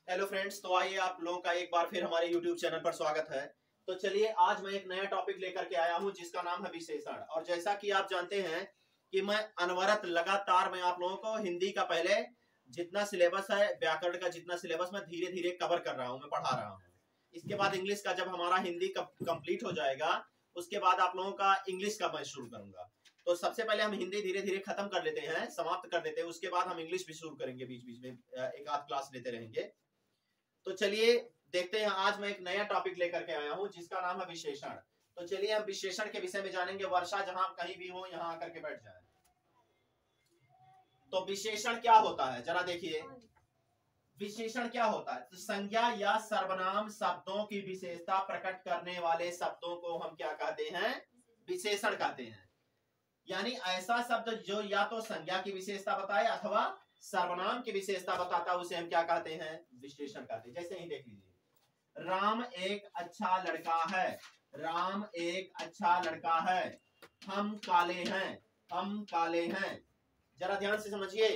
Hello friends, तो आइए आप लोगों का एक बार फिर हमारे YouTube चैनल पर स्वागत है। तो चलिए आज मैं एक नया टॉपिक लेकर के आया हूं जिसका नाम है विशेषण। और जैसा कि आप जानते हैं कि मैं अनवरत लगातार मैं आप लोगों को हिंदी का पहले जितना सिलेबस है, व्याकरण का जितना सिलेबस मैं धीरे धीरे कवर कर रहा हूं, मैं पढ़ा रहा हूं। इसके बाद इंग्लिश का जब हमारा हिंदी कंप्लीट हो जाएगा उसके बाद आप लोगों का इंग्लिश का मैं शुरू करूंगा। तो सबसे पहले हम हिंदी धीरे धीरे खत्म कर लेते हैं, समाप्त कर देते हैं, उसके बाद हम इंग्लिश भी शुरू करेंगे, बीच बीच में एक आध क्लास लेते रहेंगे। तो चलिए देखते हैं, आज मैं एक नया टॉपिक लेकर के आया हूं जिसका नाम है विशेषण। तो चलिए हम विशेषण के विषय में जानेंगे। वर्षा जहां कहीं भी हो यहां आकर के बैठ जाए। तो विशेषण क्या होता है जरा देखिए। विशेषण क्या होता है? तो संज्ञा या सर्वनाम शब्दों की विशेषता प्रकट करने वाले शब्दों को हम क्या कहते हैं? विशेषण कहते हैं। यानी ऐसा शब्द जो या तो संज्ञा की विशेषता बताए अथवा सर्वनाम की विशेषता बताता है उसे हम क्या कहते हैं? विशेषण कहते हैं। जैसे ही देख लीजिए, राम एक अच्छा लड़का है। राम एक अच्छा लड़का है। हम काले हैं। हम काले हैं। जरा ध्यान से समझिए,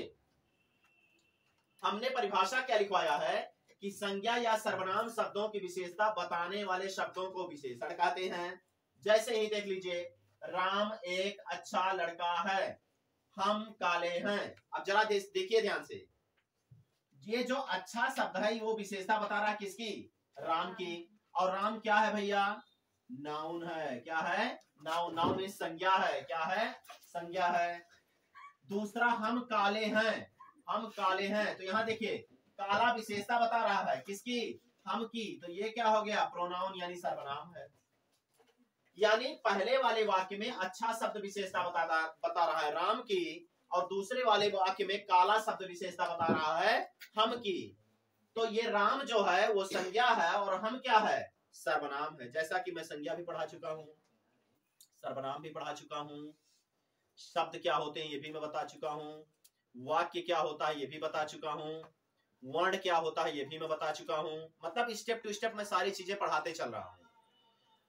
हमने परिभाषा क्या लिखवाया है कि संज्ञा या सर्वनाम शब्दों की विशेषता बताने वाले शब्दों को विशेषण कहते हैं। जैसे ही देख लीजिए, राम एक अच्छा लड़का है। हम काले हैं। अब जरा देखिए ध्यान से, ये जो अच्छा शब्द है वो विशेषता बता रहा है किसकी? राम की। और राम क्या है भैया? नाउन है। क्या है? नाउन। नाउन इस संज्ञा है। क्या है? संज्ञा है। दूसरा, हम काले हैं। हम काले हैं, तो यहां देखिए काला विशेषता बता रहा है किसकी? हम की। तो ये क्या हो गया? प्रोनाउन यानी सर्वनाम है। यानी पहले वाले वाक्य में अच्छा शब्द विशेषता बता रहा है राम की, और दूसरे वाले वाक्य में काला शब्द विशेषता बता रहा है हम की। तो ये राम जो है वो संज्ञा है और हम क्या है? सर्वनाम है। जैसा कि मैं संज्ञा भी पढ़ा चुका हूं, सर्वनाम भी पढ़ा चुका हूं, शब्द क्या होते हैं ये भी मैं बता चुका हूं, वाक्य क्या होता है ये भी बता चुका हूं, वर्ण क्या होता है ये भी मैं बता चुका हूं। मतलब स्टेप टू स्टेप मैं सारी चीजें पढ़ाते चल रहा हूं।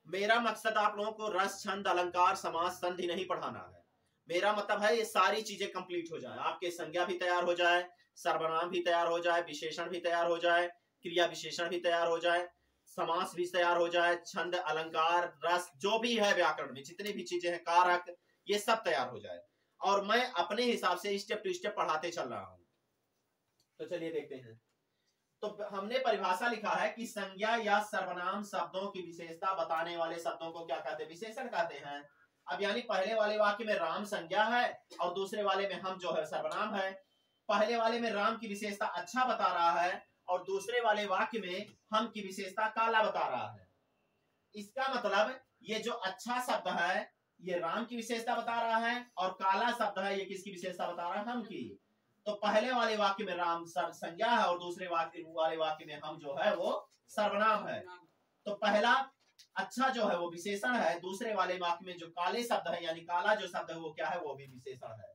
मेरा मकसद आप लोगों को रस, छंद, अलंकार, समास, संधि नहीं पढ़ाना है। मेरा मतलब है ये सारी चीजें कंप्लीट हो जाए, आपके संज्ञा भी तैयार हो जाए, सर्वनाम भी तैयार हो जाए, विशेषण भी तैयार हो जाए, क्रिया विशेषण भी तैयार हो जाए, समास भी तैयार हो जाए, छंद, अलंकार, रस, जो भी है व्याकरण में जितनी भी चीजें हैं, कारक, ये सब तैयार हो जाए। और मैं अपने हिसाब से स्टेप टू स्टेप पढ़ाते चल रहा हूं। तो चलिए देखते हैं। तो हमने परिभाषा लिखा है कि संज्ञा या सर्वनाम शब्दों की विशेषता बताने वाले शब्दों को क्या कहते हैं? विशेषण कहते हैं। अब यानी पहले वाले वाक्य में राम संज्ञा है और दूसरे वाले में हम जो है सर्वनाम है। पहले वाले में राम की विशेषता अच्छा बता रहा है और दूसरे वाले वाक्य में हम की विशेषता काला बता रहा है। इसका मतलब ये जो अच्छा शब्द है ये राम की विशेषता बता रहा है और काला शब्द है ये किसकी विशेषता बता रहा है? हम की। तो पहले वाले वाक्य में राम संज्ञा है और दूसरे वाले वाक्य में हम जो है वो सर्वनाम है। तो पहला अच्छा जो है वो विशेषण है, दूसरे वाले वाक्य में जो काले शब्द है यानी काला जो शब्द है वो क्या है? वो भी विशेषण है।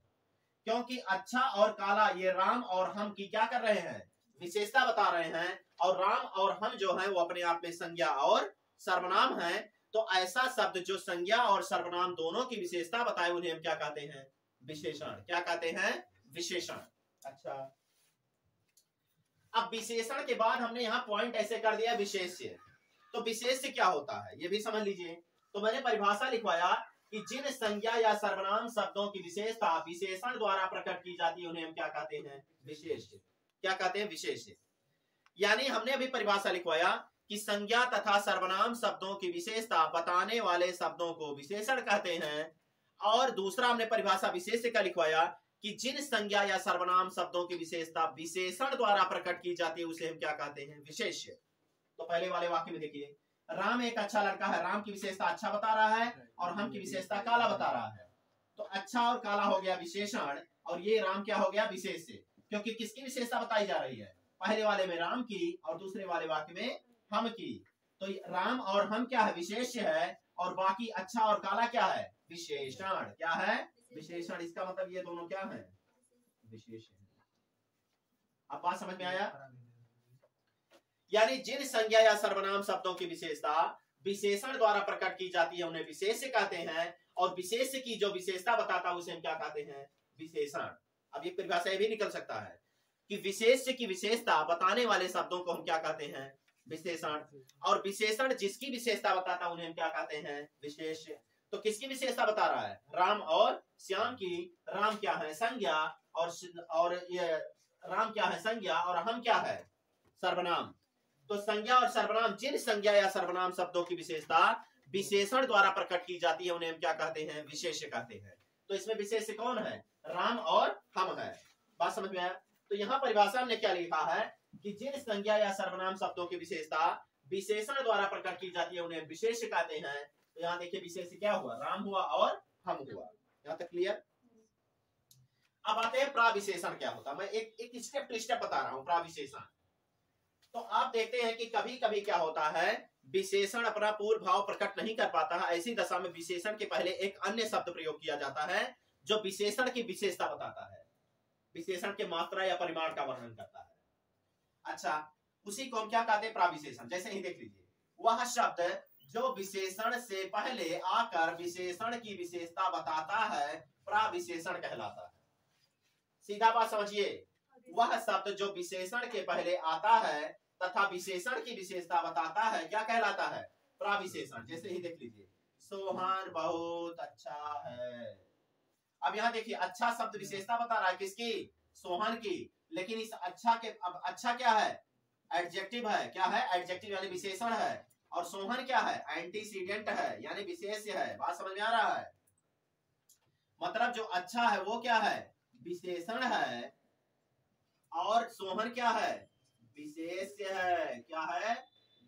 क्योंकि अच्छा और काला ये राम और हम की क्या कर रहे हैं? विशेषता बता रहे हैं। और राम और हम जो है वो अपने आप में संज्ञा और सर्वनाम है। तो ऐसा शब्द जो संज्ञा और सर्वनाम दोनों की विशेषता बताए उन्हें हम क्या कहते हैं? विशेषण। क्या कहते हैं? विशेषण। अच्छा, अब विशेषण के बाद हमने यहां पॉइंट ऐसे कर दिया विशेष्य। तो विशेष्य क्या होता है ये भी समझ लीजिए। तो मैंने परिभाषा लिखवाया कि जिन संज्ञा या सर्वनाम शब्दों की विशेषता विशेषण द्वारा प्रकट की जाती है उन्हें हम क्या कहते हैं? विशेष्य। क्या कहते हैं? विशेष्य। यानी हमने अभी परिभाषा लिखवाया कि संज्ञा तथा सर्वनाम शब्दों की विशेषता बताने वाले शब्दों को विशेषण कहते हैं। और दूसरा हमने परिभाषा विशेष्य का लिखवाया कि जिन संज्ञा या सर्वनाम शब्दों की विशेषता विशेषण द्वारा प्रकट की जाती है उसे हम क्या कहते हैं? विशेष्य। तो पहले वाले वाक्य में देखिए, राम एक अच्छा लड़का है। राम की विशेषता अच्छा बता रहा है और हम की विशेषता काला बता रहा है। तो अच्छा और काला हो गया विशेषण और ये राम क्या हो गया? विशेष्य। क्योंकि किसकी विशेषता बताई जा रही है? पहले वाले में राम की और दूसरे वाले वाक्य में हम की। तो राम और हम क्या है? विशेष्य है। और बाकी अच्छा और काला क्या है? विशेषण। क्या है? विशेषण। इसका मतलब ये दोनों क्या है? विशेषण। अब बात समझ में आया? यानी जिन संज्ञा या सर्वनाम शब्दों की विशेषता विशेषण द्वारा प्रकट की जाती है उन्हें विशेष्य कहते हैं। और विशेष्य की जो विशेषता बताता है उसे हम क्या कहते हैं? विशेषण। अब ये परिभाषा भी निकल सकता है। कि विशेष्य की विशेषता बताने वाले शब्दों को हम क्या कहते हैं? विशेषण। और विशेषण जिसकी विशेषता बताता उन्हें हम क्या कहते हैं? विशेष्य। तो किसकी विशेषता बता रहा है? राम और श्याम की। राम क्या है? संज्ञा। और ये राम क्या है? संज्ञा। और हम क्या है? सर्वनाम। तो संज्ञा और सर्वनाम, जिन संज्ञा या सर्वनाम शब्दों की विशेषता विशेषण द्वारा प्रकट की जाती है उन्हें हम क्या कहते हैं? विशेष्य कहते हैं। तो इसमें विशेष्य कौन है? राम और हम है। बात समझ में आया? तो यहाँ परिभाषा ने क्या लिखा है कि जिन संज्ञा या सर्वनाम शब्दों की विशेषता विशेषण द्वारा प्रकट की जाती है उन्हें विशेष्य कहते हैं। तो यहाँ देखिए विशेष्य क्या हुआ? राम हुआ और हम हुआ। यहाँ तक क्लियर? अब आते हैं प्राविशेषण क्या होता है। मैं एक स्टेप टू स्टेप बता रहा हूं। प्राविशेषण तो आप देखते हैं कि कभी कभी क्या होता है, विशेषण अपना पूर्ण भाव प्रकट नहीं कर पाता है। ऐसी दशा में विशेषण के पहले एक अन्य शब्द प्रयोग किया जाता है जो विशेषण की विशेषता बताता है, विशेषण के मात्रा या परिमाण का वर्णन करता है। अच्छा, उसी को हम क्या कहते हैं? प्राविशेषण। जैसे ही देख लीजिए, वह शब्द जो विशेषण से पहले आकर विशेषण की विशेषता बताता है प्राविशेषण कहलाता है। सीधा बात समझिए, वह शब्द जो विशेषण के पहले आता है तथा विशेषण की विशेषता बताता है क्या कहलाता है? प्राविशेषण। जैसे ही देख लीजिए, सोहन बहुत अच्छा है। अब यहाँ देखिए, अच्छा शब्द विशेषता बता रहा है किसकी? सोहन की। लेकिन इस अच्छा के, अब अच्छा क्या है? एडजेक्टिव है। क्या है? एडजेक्टिव यानी विशेषण है। और सोहन क्या है? एंटीसीडेंट है यानी विशेष्य है। बात समझ में आ रहा है? मतलब जो अच्छा है वो क्या है? विशेषण है। और सोहन क्या है? विशेष्य है। क्या है?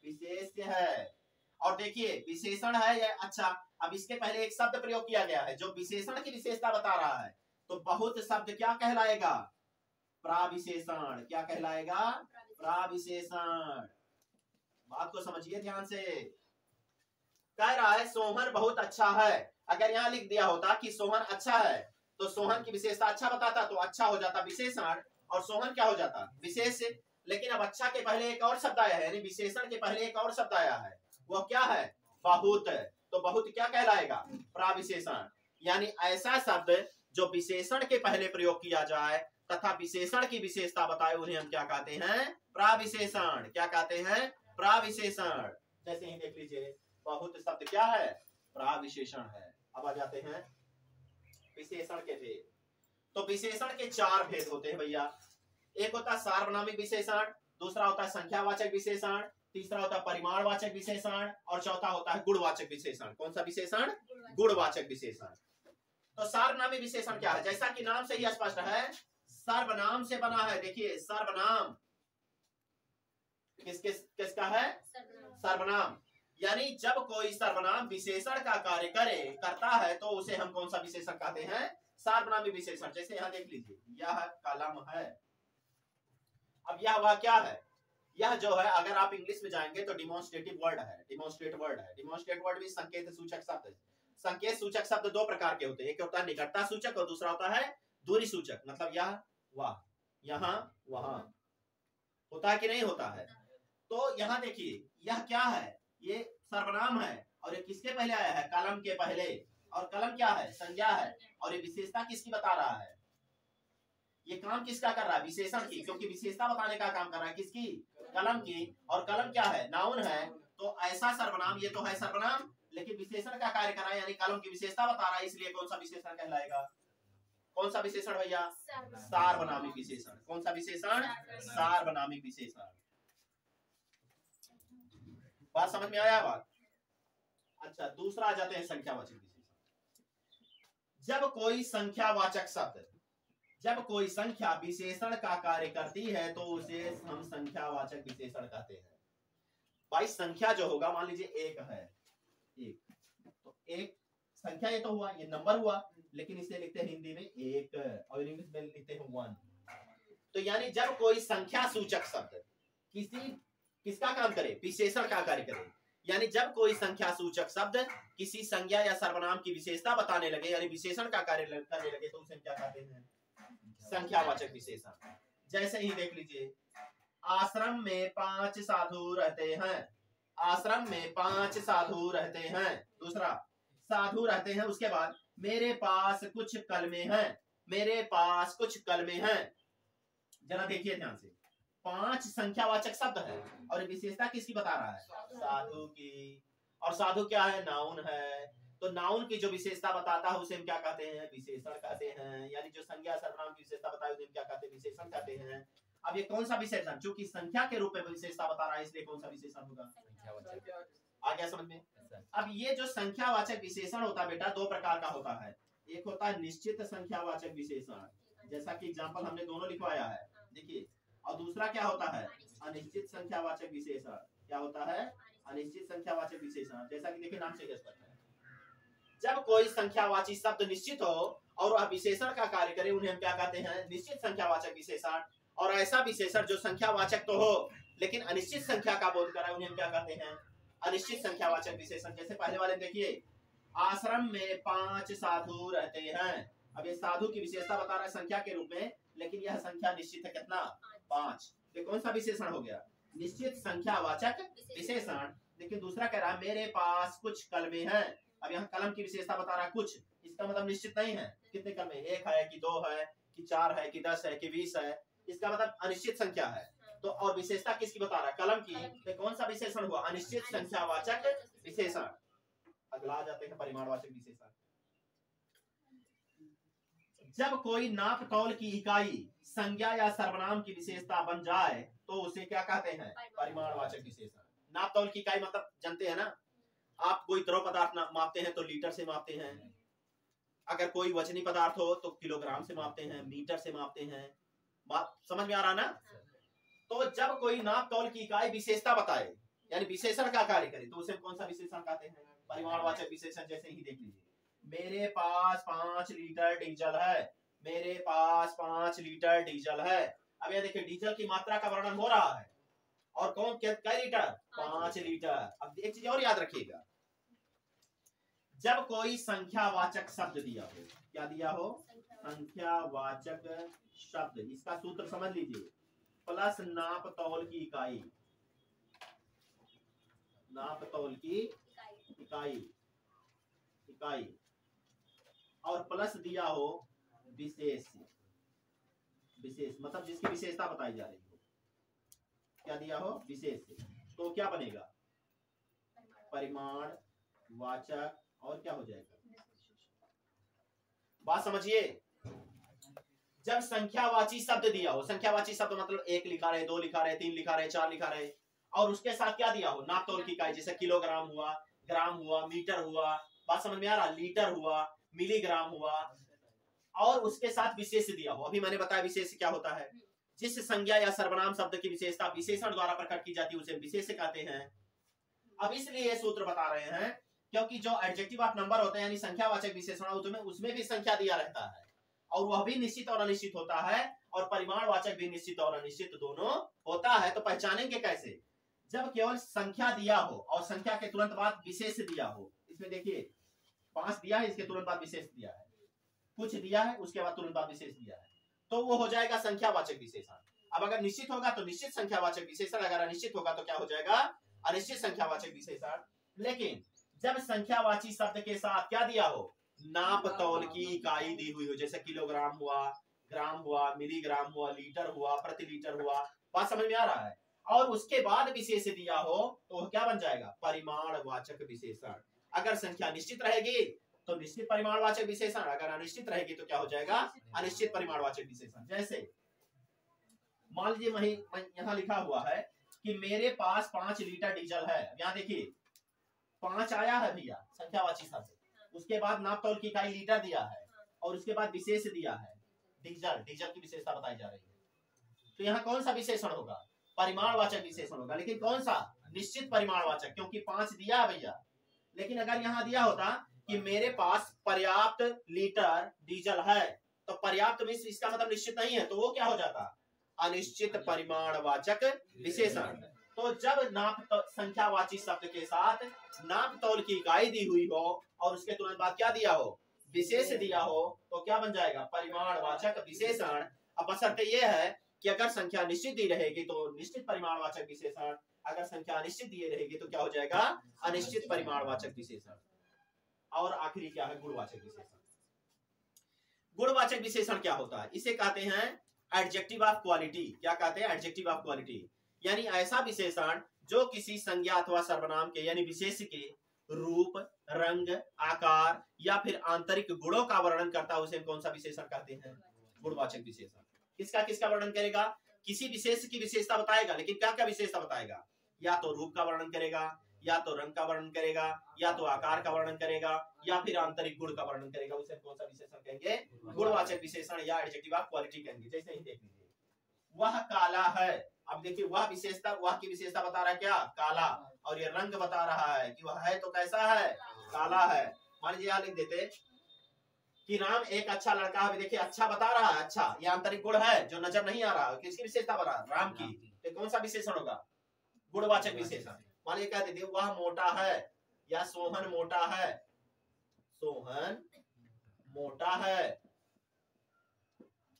विशेष्य है। और देखिए, विशेषण है या अच्छा। अब इसके पहले एक शब्द प्रयोग किया गया है जो विशेषण की विशेषता बता रहा है। तो बहुत शब्द क्या कहलाएगा? प्राविशेषण। क्या कहलाएगा? प्राविशेषण। बात को समझिए ध्यान से। कह रहा है सोहन बहुत अच्छा है। अगर यहाँ लिख दिया होता कि सोहन अच्छा है तो सोहन की विशेषता अच्छा बताता तो अच्छा हो जाता विशेषण, और सोहन क्या हो जाता? विशेष। लेकिन अब अच्छा के पहले एक और शब्द आया है, यानी विशेषण के पहले एक और शब्द आया है। वो क्या है? बहुत। तो बहुत क्या कहलाएगा? प्राविशेषण। यानी ऐसा शब्द जो विशेषण के पहले प्रयोग किया जाए तथा विशेषण की विशेषता बताए उन्हें हम क्या कहते हैं? प्राविशेषण। क्या कहते हैं? प्राविशेषण। जैसे ही देख लीजिए, बहुत शब्द क्या है? प्राविशेषण है। अब आ जाते हैं विशेषण के भेद। तो विशेषण के चार भेद होते हैं भैया। एक होता है सार्वनामिक विशेषण, दूसरा होता है संख्यावाचक विशेषण, तीसरा होता है परिमाणवाचक विशेषण, और चौथा होता है गुणवाचक विशेषण। कौन सा विशेषण? गुणवाचक विशेषण। तो सार्वनामिक विशेषण क्या है? जैसा कि नाम से ही स्पष्ट है, सर्वनाम से बना है। देखिए, सर्वनाम किसका है? सर्वनाम। यानी जब कोई सर्वनाम विशेषण का कार्य करता है तो उसे हम कौन सा विशेषण कहते हैं? सार्वनामिक विशेषण। जैसे यहाँ देख लीजिए, यह कलम है। अब यह वह क्या है? यह जो है, अगर आप इंग्लिश में जाएंगे तो डिमोन्स्ट्रेटिव वर्ड है। डिमोन्स्ट्रेट वर्ड है। डिमोन्स्ट्रेट वर्ड भी संकेत सूचक शब्द है। संकेत सूचक शब्द दो प्रकार के होते हैं, एक होता है निकटता सूचक और दूसरा होता है दूरी सूचक। मतलब यह, वह, यहाँ, वहां। होता है कि नहीं होता है? तो यहाँ देखिए, यह क्या है? ये सर्वनाम है। और ये किसके पहले आया है? कलम के पहले। और कलम क्या है? संज्ञा है। और ये विशेषता किसकी बता रहा है? ये काम किसका कर रहा है? विशेषण की। क्योंकि विशेषता बताने का काम कर रहा है किसकी? कलम की। और कलम क्या है? नाउन है। तो ऐसा सर्वनाम, ये तो है सर्वनाम, लेकिन विशेषण का कार्य कर रहा है, यानी कलम की विशेषता बता रहा है। इसलिए कौन सा विशेषण कहलाएगा? कौन सा विशेषण भैया? सार्वनामिक विशेषण। कौन सा विशेषण? सार्वनामिक विशेषण। बात समझ में आया? बात अच्छा। दूसरा आ जाते हैं संख्यावाचक विशेषण। जब कोई संख्यावाचक शब्द, जब कोई संख्या विशेषण का कार्य करती है तो उसे हम संख्यावाचक विशेषण कहते हैं। भाई संख्या जो होगा, मान लीजिए एक है, एक, तो एक संख्या ये तो हुआ, ये नंबर हुआ, लेकिन इसे लिखते हैं हिंदी में एक, और इंग्लिश में लिखते हैं वन। तो यानी जब कोई संख्या सूचक शब्द किसका काम करे? विशेषण का कार्य करे। यानी जब कोई संख्या सूचक शब्द किसी संज्ञा या सर्वनाम की विशेषता बताने लगे, यानी विशेषण का कार्य करने लगे, तो उसे क्या कहते हैं? संख्यावाचक विशेषण। जैसे ही देख लीजिए, आश्रम में 5 साधु रहते हैं। आश्रम में 5 साधु रहते हैं। दूसरा, साधु रहते हैं। उसके बाद, मेरे पास कुछ कलमें हैं। मेरे पास कुछ कलमें हैं। जरा देखिए ध्यान से, 5 संख्यावाचक शब्द है और विशेषता किसकी बता रहा है? साधु की। और साधु क्या है? नाउन है। तो नाउन की जो विशेषता बताता है उसे हम क्या कहते हैं? विशेषण कहते हैं। यानी जो संज्ञा सर्वनाम की विशेषता बताई उसे हम क्या कहते हैं? विशेषण कहते हैं। अब ये कौन सा विशेषण? चूंकि संख्या के रूप में विशेषता बता रहा है इसलिए कौन सा विशेषण होगा? आ गया समझ में? अब ये जो संख्यावाचक विशेषण होता है बेटा, 2 प्रकार का होता है। एक होता है निश्चित संख्यावाचक विशेषण, जैसा कि एग्जांपल हमने दोनों लिखवाया है, देखिए। और दूसरा क्या होता है? अनिश्चित संख्यावाचक विशेषण। क्या होता है? अनिश्चित संख्यावाचक विशेषण, जैसा कि देखिए नाम से गेस करते हैं। जब कोई संख्यावाची शब्द निश्चित हो और वह विशेषण का कार्य करे उन्हें हम क्या कहते हैं? निश्चित संख्यावाचक विशेषण। और ऐसा विशेषण जो संख्यावाचक तो हो लेकिन अनिश्चित संख्या का बोध कराए उन्हें हम क्या कहते हैं? अनिश्चित संख्यावाचक विशेषण। जैसे पहले वाले देखिए, आश्रम में 5 साधु रहते हैं। अब ये साधु की विशेषता बता रहा है संख्या के रूप में, लेकिन यह संख्या निश्चित है कितना? 5। ये कौन सा विशेषण हो गया? निश्चित संख्यावाचक विशेषण। लेकिन दूसरा कह रहा है मेरे पास कुछ कलमे हैं। अब यहाँ कलम की विशेषता बता रहा है कुछ, इसका मतलब निश्चित नहीं है कितने कलमे, 1 है कि 2 है कि 4 है कि 10 है कि 20 है, इसका मतलब अनिश्चित संख्या है। तो और विशेषता किसकी बता रहा है? कलम की। तो कौन सा विशेषण हुआ? अनिश्चित संख्यावाचक विशेषण। अगला आ जाते हैं परिमाणवाचक विशेषण। जब कोई नाप तौल की इकाई संज्ञा या सर्वनाम की विशेषता बन जाए तो उसे क्या कहते हैं? परिमाणवाचक विशेषण। नाप तौल की इकाई मतलब जानते हैं ना, आप कोई द्रव पदार्थ मापते हैं तो लीटर से मापते हैं, अगर कोई वजनी पदार्थ हो तो किलोग्राम से मापते हैं, मीटर से मापते हैं। बात समझ में आ रहा ना? तो जब कोई नाप तौल की इकाई विशेषता बताए यानी विशेषण का कार्य करे तो उसे कौन सा विशेषण कहते हैं? परिमाणवाचक विशेषण। जैसे ही देख लीजिए, मेरे पास 5 लीटर डीजल है। मेरे पास 5 लीटर डीजल है। अब ये देखिए डीजल की मात्रा का वर्णन हो रहा है और कौन कई लीटर? 5 लीटर। अब एक चीज और याद रखिएगा, जब कोई संख्यावाचक शब्द दिया हो, क्या दिया हो? संख्यावाचक शब्द, इसका सूत्र समझ लीजिए, प्लस नाप तौल की इकाई, नाप तौल की इकाई और प्लस दिया हो विशेष, विशेष मतलब जिसकी विशेषता बताई जा रही हो। क्या दिया हो? विशेष। तो क्या बनेगा? परिमाणवाचक। और क्या हो जाएगा? बात समझिए, जब संख्यावाची शब्द दिया हो, संख्यावाची शब्द मतलब 1 लिखा रहे, 2 लिखा रहे, 3 लिखा रहे, 4 लिखा रहे, और उसके साथ क्या दिया हो? नाप तौल की इकाई, जैसे किलोग्राम हुआ, ग्राम हुआ, मीटर हुआ। बात समझ में आ रहा? लीटर हुआ, मिलीग्राम हुआ, और उसके साथ विशेष दिया हो। अभी मैंने बताया विशेष क्या होता है? जिस संज्ञा या सर्वनाम शब्द की विशेषता विशेषण द्वारा प्रकट की जाती है उसे विशेष कहते हैं। अब इसलिए ये सूत्र बता रहे हैं क्योंकि जो एडजेक्टिव ऑफ नंबर होते हैं यानी संख्यावाचक विशेषण उसमें भी संख्या दिया रहता है और वह भी निश्चित और अनिश्चित होता है, और परिमाणवाचक भी निश्चित और अनिश्चित दोनों होता है। तो पहचानेंगे कैसे? जब केवल संख्या दिया हो और संख्या के तुरंत बाद विशेष दिया हो। इसमें देखिए 5 दिया है, इसके तुरंत बाद विशेष दिया है, कुछ दिया है उसके बाद तुरंत बाद विशेष दिया है, तो वो हो जाएगा संख्यावाचक विशेषण। अब अगर निश्चित होगा तो निश्चित संख्यावाचक विशेषण, अगर अनिश्चित होगा तो क्या हो जाएगा? अनिश्चित संख्यावाचक विशेषण। लेकिन जब संख्यावाची शब्द के साथ क्या दिया हो? नाप तौल की इकाई दी हुई हो, जैसे किलोग्राम हुआ, ग्राम हुआ, मिलीग्राम हुआ, लीटर हुआ, प्रति लीटर हुआ। बात समझ में आ रहा है? और उसके बाद विशेष दिया हो तो क्या बन जाएगा? परिमाणवाचक विशेषण। अगर संख्या निश्चित रहेगी तो निश्चित परिमाणवाचक विशेषण, अगर अनिश्चित रहेगी तो क्या हो जाएगा? अनिश्चित परिमाणवाचक विशेषण। जैसे मान लीजिए यहाँ लिखा हुआ है कि मेरे पास 5 लीटर डीजल है। यहाँ देखिए 5 आया है भैया संख्यावाची शब्द, उसके बाद नाप तौल की इकाई लीटर दिया है और उसके बाद विशेष दिया है डीजल, डीजल की विशेषता बताई जा रही है। तो यहाँ कौन सा विशेषण होगा? परिमाणवाचक विशेषण होगा। लेकिन कौन सा? निश्चित परिमाणवाचक, क्योंकि 5 दिया है भैया। लेकिन अगर यहाँ दिया होता कि मेरे पास पर्याप्त लीटर डीजल है, तो पर्याप्त में इसका मतलब निश्चित नहीं है, तो वो क्या हो जाता? अनिश्चित परिमाणवाचक विशेषण। तो जब संख्यावाची शब्द के साथ नाप तौल की इकाई दी हुई हो और उसके तुरंत बाद क्या दिया हो? विशेष दिया हो, तो क्या बन जाएगा? परिमाणवाचक विशेषण। अब बशर्ते ये है कि अगर संख्या निश्चित दी रहेगी तो निश्चित परिमाणवाचक विशेषण, अगर संख्या अनिश्चित दी रहेगी तो क्या हो जाएगा? अनिश्चित परिमाणवाचक विशेषण। और आखिरी क्या है? गुणवाचक विशेषण। गुणवाचक विशेषण क्या होता है? इसे कहते हैं एडजेक्टिव ऑफ क्वालिटी। क्या कहते हैं? एडजेक्टिव ऑफ क्वालिटी, यानी ऐसा विशेषण जो किसी संज्ञा अथवा सर्वनाम के यानी विशेष के रूप, रंग, आकार या फिर आंतरिक गुणों का वर्णन करता है, उसे कौन सा विशेषण कहते हैं? गुणवाचक विशेषण। किसका किसका वर्णन करेगा? किसी विशेष की विशेषता बताएगा, लेकिन क्या क्या विशेषता बताएगा? या तो रूप का वर्णन करेगा, या तो रंग का वर्णन करेगा, या तो आकार का वर्णन करेगा, या फिर आंतरिक गुण का वर्णन करेगा, उसे कौन सा विशेषण कहेंगे? गुणवाचक विशेषण या एडजेक्टिव ऑफ क्वालिटी कहेंगे। जैसे ही देख लीजिए, वह काला है। अब देखिए, वह विशेषता, वह की विशेषता बता रहा है क्या? काला। और ये रंग बता रहा है कि वह है तो कैसा है? काला है। मान लीजिए यहां लिख देते कि राम एक अच्छा लड़का है। देखिए, अच्छा बता रहा है, अच्छा ये आंतरिक गुण है जो नजर नहीं आ रहा। किसकी विशेषता बता रहा है? राम की। तो कौन सा विशेषण होगा? गुणवाचक विशेषण। मान लीजिए कह देते वह मोटा है, या सोहन मोटा है। सोहन मोटा है।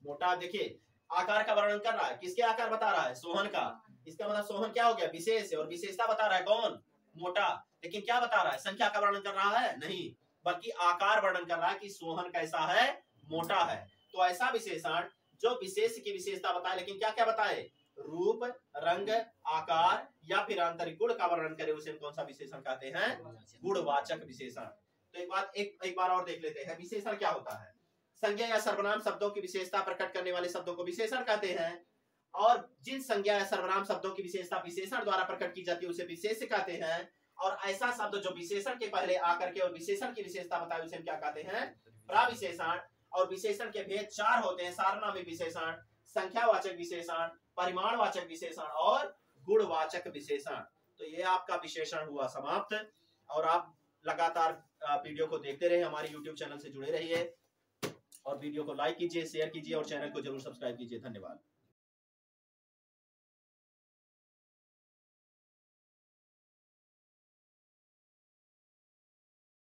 मोटा, देखिए आकार का वर्णन कर रहा है। किसके आकार बता रहा है? सोहन का। इसका मतलब सोहन क्या हो गया? विशेष है। और विशेषता बता रहा है कौन? मोटा। लेकिन क्या बता रहा है? संख्या का वर्णन कर रहा है? नहीं, बल्कि आकार वर्णन कर रहा है कि सोहन कैसा है? मोटा है। तो ऐसा विशेषण जो विशेष की विशेषता बताए, लेकिन क्या क्या बताए? रूप, रंग, आकार या फिर आंतरिक गुण का वर्णन करे, उसे कौन सा विशेषण कहते हैं? गुणवाचक विशेषण। तो एक बार और देख लेते हैं, विशेषण क्या होता है? संज्ञा या सर्वनाम शब्दों की विशेषता प्रकट करने वाले शब्दों को विशेषण कहते हैं। और जिन संज्ञा या सर्वनाम शब्दों की विशेषता विशेषण द्वारा प्रकट की जाती है, उसे विशेष्य कहते हैं। और ऐसा शब्द जो विशेषण के पहले आकर के और विशेषण की विशेषता बताए, उसे हम क्या कहते हैं? प्रविशेषण। और विशेषण के भेद 4 होते हैं: सार्वनामिक विशेषण, संख्यावाचक विशेषण, परिमाणवाचक विशेषण और गुणवाचक विशेषण। तो ये आपका विशेषण हुआ समाप्त। और आप लगातार वीडियो को देखते रहिए, हमारे YouTube चैनल से जुड़े रहिए, और वीडियो को लाइक कीजिए, शेयर कीजिए और चैनल को जरूर सब्सक्राइब कीजिए। धन्यवाद।